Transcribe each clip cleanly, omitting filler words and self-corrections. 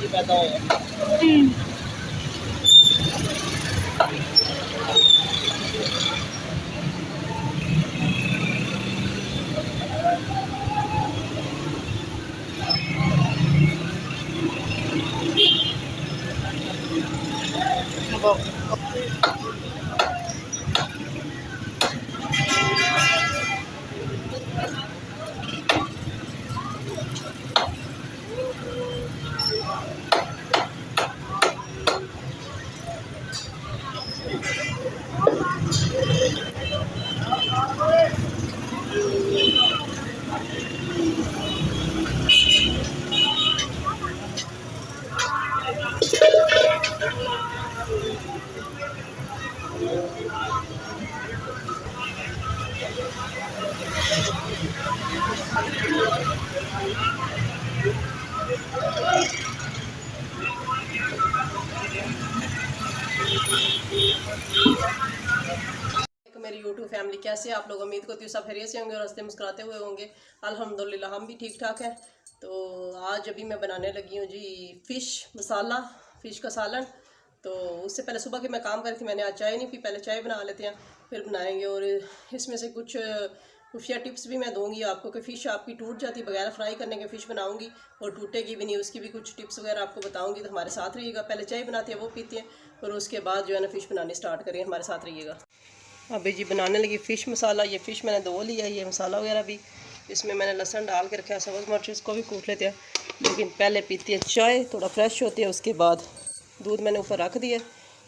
पैदा हो मेरी यूट्यूब फैमिली कैसे आप लोग, उम्मीद करती हूँ सब खैरियत से होंगे और हंसते मुस्कुराते हुए होंगे। अल्हम्दुलिल्लाह हम भी ठीक ठाक हैं। तो आज अभी मैं बनाने लगी हूँ जी फ़िश मसाला, फ़िश का सालन। तो उससे पहले सुबह के मैं काम कर रही थी, मैंने आज चाय नहीं पी, पहले चाय बना लेते हैं फिर बनाएंगे। और इसमें से कुछ खुफिया टिप्स भी मैं दूंगी आपको कि फ़िश आपकी टूट जाती बगैर फ्राई करने के फ़िश बनाऊंगी और टूटेगी भी नहीं, उसकी भी कुछ टिप्स वगैरह आपको बताऊंगी। तो हमारे साथ रहिएगा, पहले चाय बनाते हैं वो पीते हैं और उसके बाद जो है ना फ़िश बनानी स्टार्ट करेंगे, हमारे साथ रहिएगा। अभी जी बनाने लगी फ़िश मसाला। ये फ़िश मैंने धो लिया, ये मसाला वगैरह भी इसमें मैंने लहसुन डाल के रखा है, सब्ज़ मिर्च इसको भी कूट लेते हैं। लेकिन पहले पीती है चाय, थोड़ा फ्रेश होती है। उसके बाद दूध मैंने ऊपर रख दिया,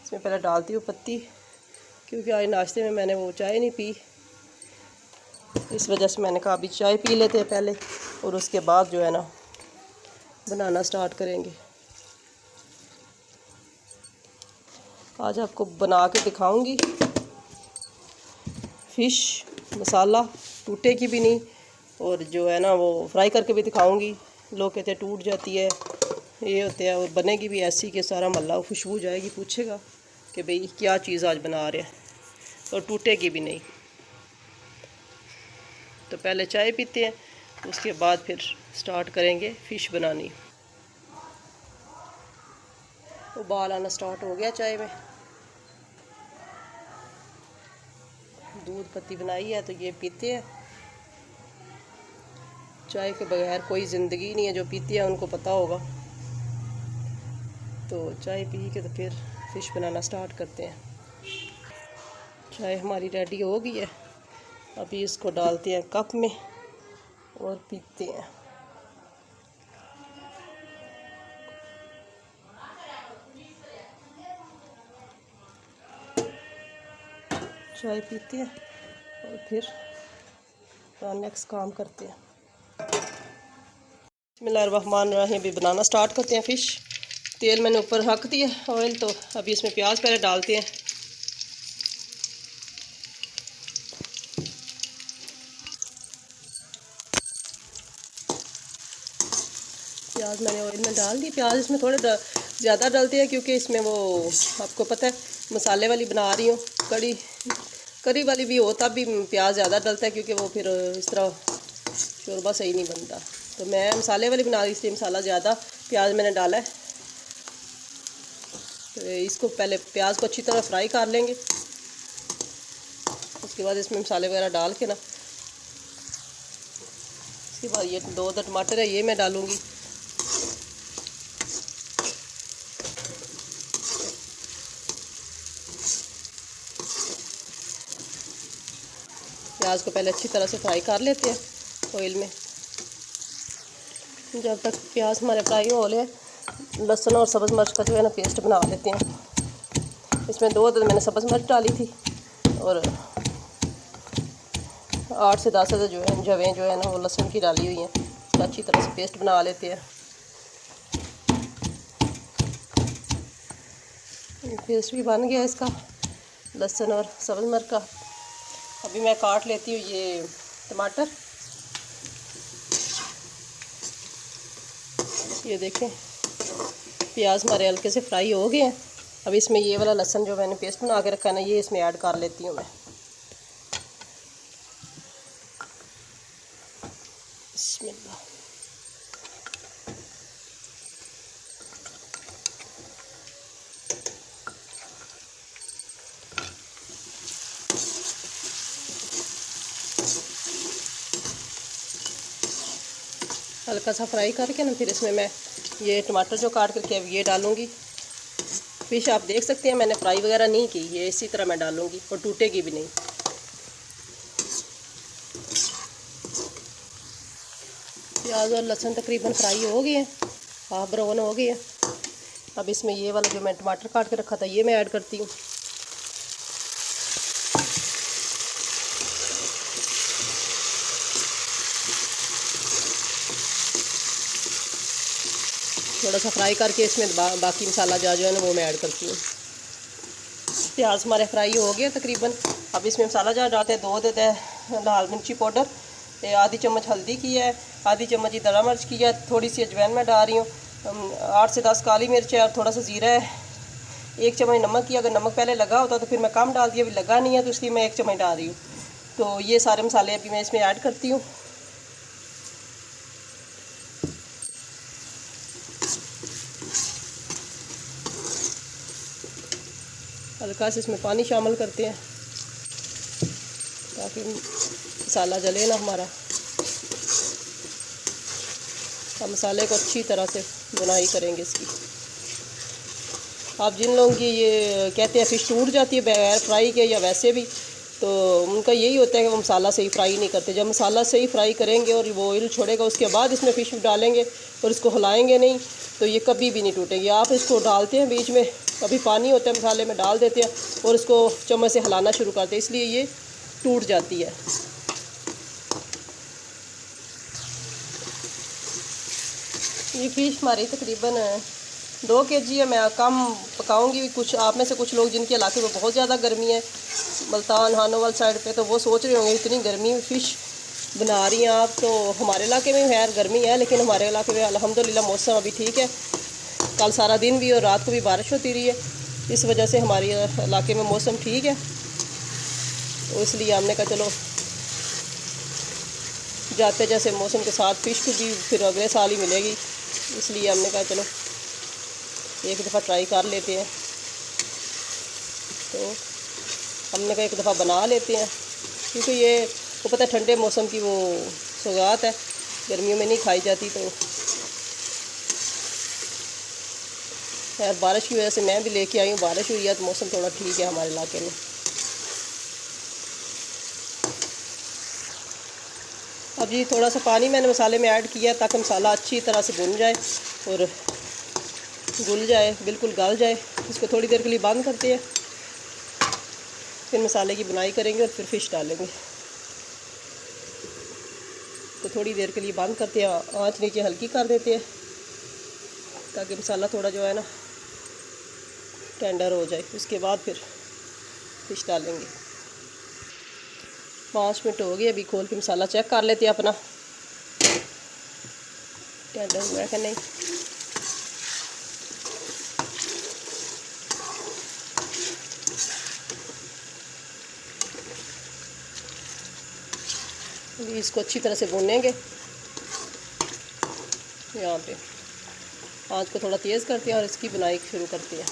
इसमें पहले डालती हूँ पत्ती, क्योंकि आज नाश्ते में मैंने वो चाय नहीं पी, इस वजह से मैंने कहा अभी चाय पी लेते हैं पहले और उसके बाद जो है ना बनाना स्टार्ट करेंगे। आज आपको बना के दिखाऊँगी फ़िश मसाला, टूटेगी भी नहीं और जो है ना वो फ्राई करके भी दिखाऊंगी। लोग कहते हैं टूट जाती है, ये होते हैं, और बनेगी भी ऐसी कि सारा मोहल्ला खुशबू जाएगी, पूछेगा कि भाई क्या चीज़ आज बना रहे हैं, और टूटेगी भी नहीं। तो पहले चाय पीते हैं, उसके बाद फिर स्टार्ट करेंगे फ़िश बनानी। उबाल आना स्टार्ट हो गया चाय में, दूध पत्ती बनाई है तो ये पीते हैं। चाय के बगैर कोई ज़िंदगी नहीं है, जो पीती है उनको पता होगा। तो चाय पी के तो फिर फ़िश बनाना स्टार्ट करते हैं। चाय हमारी रेडी हो गई है, अभी इसको डालते हैं कप में और पीते हैं। चाय पीते हैं और फिर नेक्स्ट काम करते हैं। बिस्मिल्लाहिर्रहमानिर्रहीम। भी बनाना स्टार्ट करते हैं फ़िश। तेल मैंने ऊपर रख दिया ऑयल, तो अभी इसमें प्याज पहले डालते हैं। प्याज मैंने ऑयल में डाल दी। प्याज इसमें थोड़े ज़्यादा डालते हैं क्योंकि इसमें वो आपको पता है मसाले वाली बना रही हूँ, करी वाली भी हो तब भी प्याज ज़्यादा डलता है, क्योंकि वो फिर इस तरह शोरबा सही नहीं बनता। तो मैं मसाले वाली बना रही, इसलिए मसाला ज़्यादा प्याज मैंने डाला है। तो इसको पहले प्याज को अच्छी तरह फ्राई कर लेंगे, उसके बाद इसमें मसाले वगैरह डाल के ना, इसके बाद ये 2 टमाटर है ये मैं डालूँगी। प्याज को पहले अच्छी तरह से फ्राई कर लेते हैं ऑयल में। जब तक प्याज हमारे फ्राई हो रहे, लहसुन और सब्ज़ मिर्च का जो है ना पेस्ट बना लेते हैं। इसमें 2 मैंने सब्ज़ मिर्च डाली थी और 8 से 10 जो है जवें जो है ना वो लहसुन की डाली हुई हैं। तो अच्छी तरह से पेस्ट बना लेते हैं। पेस्ट भी बन गया इसका, लहसुन और सब्ज़ मिर्च का। अभी मैं काट लेती हूँ ये टमाटर। ये देखें प्याज हमारे हल्के से फ्राई हो गए हैं। अब इसमें ये वाला लहसुन जो मैंने पेस्ट बना के रखा है ना, ये इसमें ऐड कर लेती हूँ मैं। बिस्मिल्लाह। हल्का सा फ्राई करके ना फिर इसमें मैं ये टमाटर जो काट करके अब ये डालूँगी। फिश आप देख सकते हैं मैंने फ्राई वगैरह नहीं की, ये इसी तरह मैं डालूँगी और टूटेगी भी नहीं। प्याज और लहसुन तकरीबन फ्राई हो गए हैं, हाफ ब्राउन हो गए हैं। अब इसमें ये वाला जो मैं टमाटर काट के रखा था ये मैं ऐड करती हूँ। थोड़ा सा फ्राई करके इसमें बाकी मसाला जो है ना वो मैं ऐड करती हूँ। प्याज हमारे फ्राई हो गए तकरीबन। अब इसमें मसाला जार डालते हैं। 2 देते हैं लाल मिर्ची पाउडर, आधी चम्मच हल्दी की है, आधी चम्मच दरा मिर्च की है, थोड़ी सी अजवाइन मैं डाल रही हूँ, 8 से 10 काली मिर्च है और थोड़ा सा ज़ीरा है, 1 चम्मच नमक की। अगर नमक पहले लगा होता तो फिर मैं कम डाल दिया, अभी लगा नहीं है तो इसलिए मैं 1 चम्मच डाल रही हूँ। तो ये सारे मसाले अभी मैं इसमें ऐड करती हूँ। हल्का से इसमें पानी शामिल करते हैं ताकि मसाला जले ना हमारा। हम मसाले को अच्छी तरह से बुनाई करेंगे इसकी। आप जिन लोगों की ये कहते हैं फ़िश टूट जाती है बगैर फ्राई के या वैसे भी, तो उनका यही होता है कि वो मसाला सही फ्राई नहीं करते। जब मसाला सही फ्राई करेंगे और वो ऑयल छोड़ेगा उसके बाद इसमें फ़िश डालेंगे और इसको हिलाएंगे नहीं तो ये कभी भी नहीं टूटेगी। आप इसको डालते हैं बीच में, कभी पानी होता है मसाले में डाल देते हैं और इसको चम्मच से हिलाना शुरू करते हैं, इसलिए ये टूट जाती है। ये फ़िश हमारी तकरीबन 2 kg है। मैं कम पकाऊंगी। कुछ आप में से कुछ लोग जिनके इलाके में बहुत ज़्यादा गर्मी है, मुल्तान हानोवाल साइड पे, तो वो सोच रहे होंगे इतनी गर्मी में फ़िश बना रही हैं आप। तो हमारे इलाके में खैर गर्मी है, लेकिन हमारे इलाके में अल्हम्दुलिल्लाह मौसम अभी ठीक है। कल सारा दिन भी और रात को भी बारिश होती रही है, इस वजह से हमारे इलाके में मौसम ठीक है। तो इसलिए हमने कहा चलो जाते जैसे मौसम के साथ फ़िश को भी फिर अगले साल ही मिलेगी, इसलिए हमने कहा चलो एक दफ़ा ट्राई कर लेते हैं। तो हमने कहा एक दफ़ा बना लेते हैं, क्योंकि ये वो पता है ठंडे मौसम की वो सौगात है, गर्मियों में नहीं खाई जाती। तो यार बारिश की वजह से मैं भी लेके आई हूँ, बारिश हुई है तो मौसम थोड़ा ठीक है हमारे इलाके में। अब जी थोड़ा सा पानी मैंने मसाले में ऐड किया ताकि मसाला अच्छी तरह से भुन जाए और घुल जाए, बिल्कुल गल जाए। इसको थोड़ी देर के लिए बंद करते हैं, फिर मसाले की बुनाई करेंगे और फिर फ़िश डालेंगे। तो थोड़ी देर के लिए बंद करते हैं, आँच नीचे हल्की कर देते हैं ताकि मसाला थोड़ा जो है ना टेंडर हो जाए। उसके बाद फिर फ़िश डालेंगे। 5 मिनट हो गए, अभी खोल के मसाला चेक कर लेते हैं अपना टेंडर हुआ है कि नहीं। अभी इसको अच्छी तरह से भूनेंगे। यहाँ पे आँच को थोड़ा तेज़ करते हैं और इसकी बुनाई शुरू करते हैं।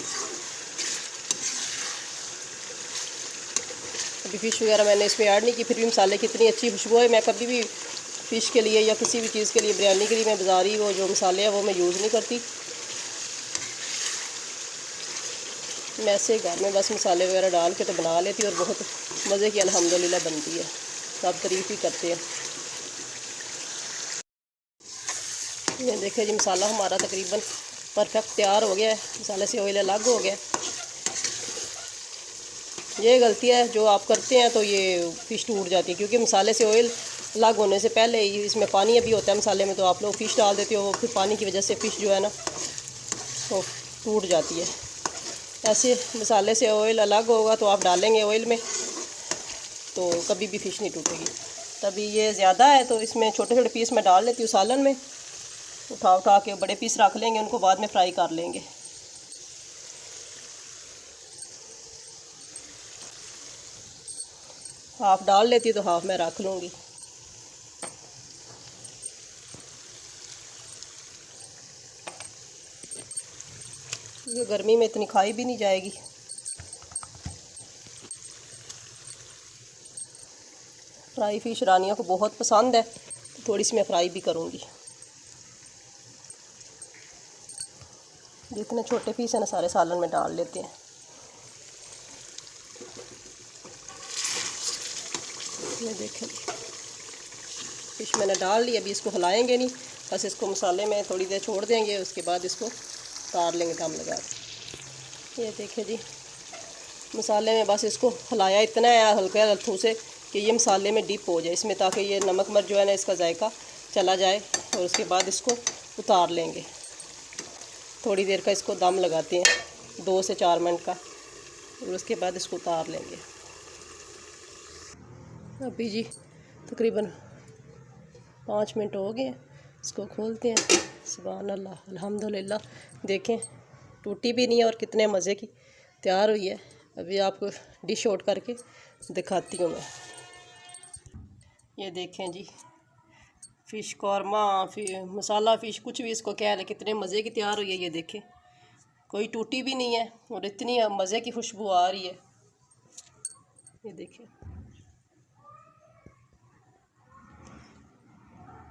अभी फ़िश वगैरह मैंने इसमें ऐड नहीं की, फिर भी मसाले की इतनी अच्छी खुशबू है। मैं कभी भी फ़िश के लिए या किसी भी चीज़ के लिए, बिरयानी के लिए, मैं बाज़ारी वो जो मसाले हैं वो मैं यूज़ नहीं करती। मैं ऐसे घर में बस मसाले वगैरह डाल के तो बना लेती हूँ और बहुत मज़े की अल्हम्दुलिल्लाह बनती है। सब तारीफ़ ही करते हैं। ये देखिए जी, मसाला हमारा तकरीबन परफेक्ट तैयार हो गया है। मसाले से ऑयल अलग हो गया। ये गलती है जो आप करते हैं तो ये फ़िश टूट जाती है, क्योंकि मसाले से ऑयल अलग होने से पहले ही इसमें पानी अभी होता है मसाले में, तो आप लोग फ़िश डाल देते हो, फिर पानी की वजह से फ़िश जो है ना वो टूट जाती है। ऐसे मसाले से ऑयल अलग होगा तो आप डालेंगे ऑयल में तो कभी भी फ़िश नहीं टूटेगी। तभी ये ज़्यादा है तो इसमें छोटे छोटे पीस मैं डाल लेती हूँ सालन में। उठा के बड़े पीस रख लेंगे, उनको बाद में फ्राई कर लेंगे। हाफ़ डाल लेती तो हाफ़ मैं रख लूँगी। ये गर्मी में इतनी खाई भी नहीं जाएगी। फ्राई फ़िश रानियों को बहुत पसंद है, तो थोड़ी सी मैं फ्राई भी करूँगी। जितने छोटे पीस हैं ना सारे सालन में डाल लेते हैं। ये देखें फ़िश मैंने डाल ली। अभी इसको हिलाएंगे नहीं, बस इसको मसाले में थोड़ी देर छोड़ देंगे, उसके बाद इसको उतार लेंगे दम लगा के। ये देखें जी, मसाले में बस इसको हिलाया इतना है हल्के हथों से कि ये मसाले में डिप हो जाए इसमें, ताकि ये नमक मिर्च जो है ना इसका जायका चला जाए। और उसके बाद इसको उतार लेंगे। थोड़ी देर का इसको दम लगाते हैं, 2 से 4 मिनट का, और उसके बाद इसको उतार लेंगे। अभी जी तकरीबन 5 मिनट हो गए, इसको खोलते हैं। सुभान अल्लाह, अल्हम्दुलिल्लाह। देखें टूटी भी नहीं है और कितने मज़े की तैयार हुई है। अभी आपको डिश आउट करके दिखाती हूँ मैं। ये देखें जी, फ़िश कौरमा, मसाला फ़िश, कुछ भी इसको कह लें, कितने मज़े की तैयार हुई है। ये देखें कोई टूटी भी नहीं है और इतनी मज़े की खुशबू आ रही है। ये देखें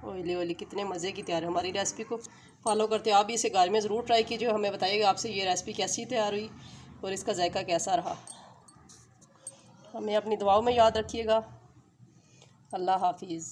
ऑयली ऑयली कितने मज़े की तैयार है। हमारी रेसिपी को फॉलो करते हो आप भी इसे घर में ज़रूर ट्राई कीजिए। हमें बताइएगा आपसे ये रेसिपी कैसी तैयार हुई और इसका जायका कैसा रहा। हमें अपनी दुआओं में याद रखिएगा। अल्लाह हाफिज़।